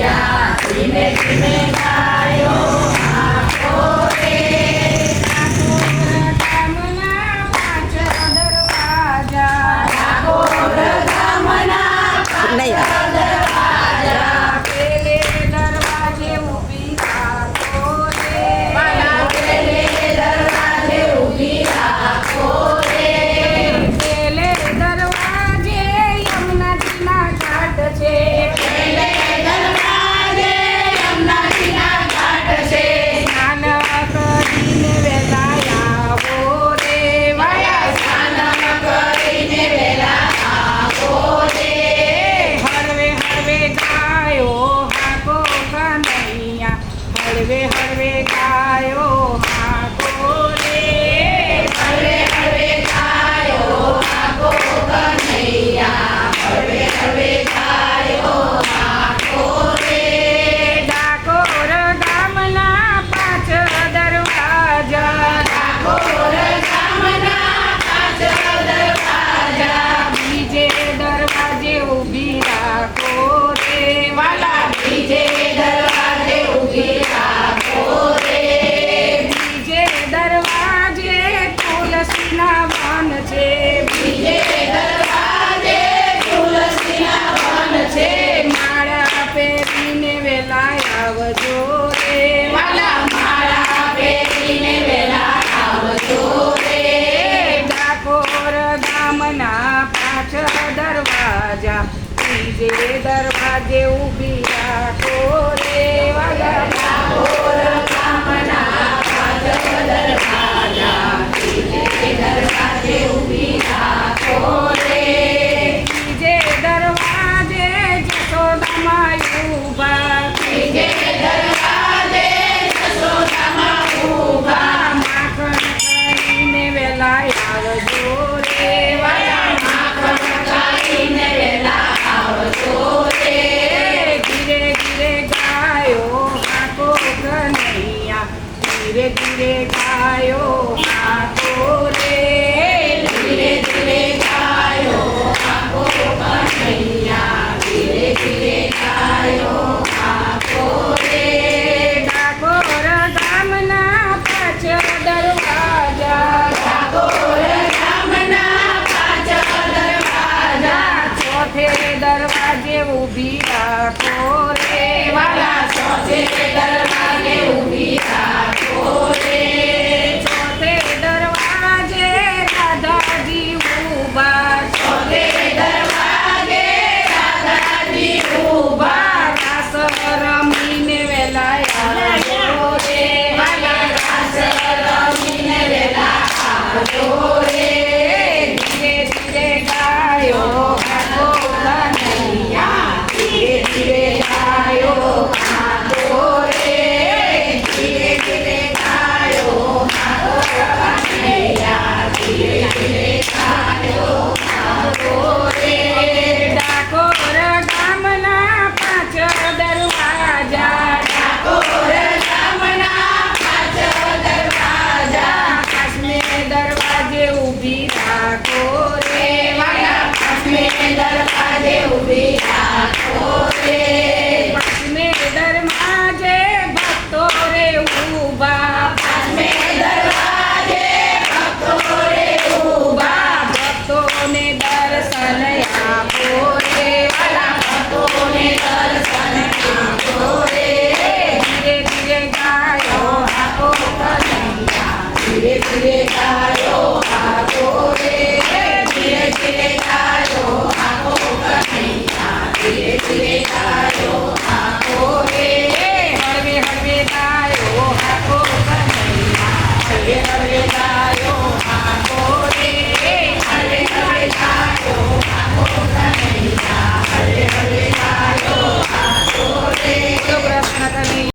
ધીમે ધીમે ગાયો આખો રે ગામના પાંચ દરવાજા ડાકોર ગામના પાંચ દરવાજા પેલે દરવાજે ઊભી રાખો રે વાલા પેલે દરવાજે ઊભી રાખો રે પેલે દરવાજે યમુનાજીના ઘાટ છે પેલે દરવાજે યમુનાજીના ઘાટ છે સ્નાન કરીને વહેલા આવો રે વાયા સ્નાન કરીને વેલા આવો રે હળવે હળવે ગાયો હાકો કનૈયા હળવે હળવે ગાયો હાકો રે હળવે હળવે ગાયો આખો કનૈયા હળવે હળવે ગાયો આખો રે ડાકોર ગામના પાંચ દરવાજા ડાકોર ગામના પાંચ દરવાજા બીજે દરવાજે ઊભી રાખો રે વાલા બીજે દરવાજે ઊભી રાખો રે બીજે દરવાજે તુલસીના વન છે બીજે દરવાજે તુલસીના વન છે માળા પહેરીને વેલા આવજો રે વાલા માળા પહેરીને વેલા આવજો રે ડાકોર ગામના પાંચ દરવાજા ત્રીજે દરવાજે ઊભી રાખો રે વાલા ડાકોર ગામના પાંચ દરવાજા ત્રીજે દરવાજે ઊભી રાખો રે ત્રીજે દરવાજે જશોદામાં ઊભા ત્રીજે દરવાજે જશોદામાં ઊભા માખણ ખાઈને વેલા આવજો રે વાલા માખણ ખાઈને વેલા આવજો રે ધીરે ધીરે ગાયો હાકો કનૈયા ધીરે ધીરે ગાયો હાકો રે ધીરે ધીરે ગાયો આખો કનૈયા ધીરે ધીરે ગાયો આખો રે ડાકોર ગામના પાંચ દરવાજા ડાકોર ગામના પાંચ દરવાજા ચોથે દરવાજે ઊભી રાખો રે વાલા ચોથે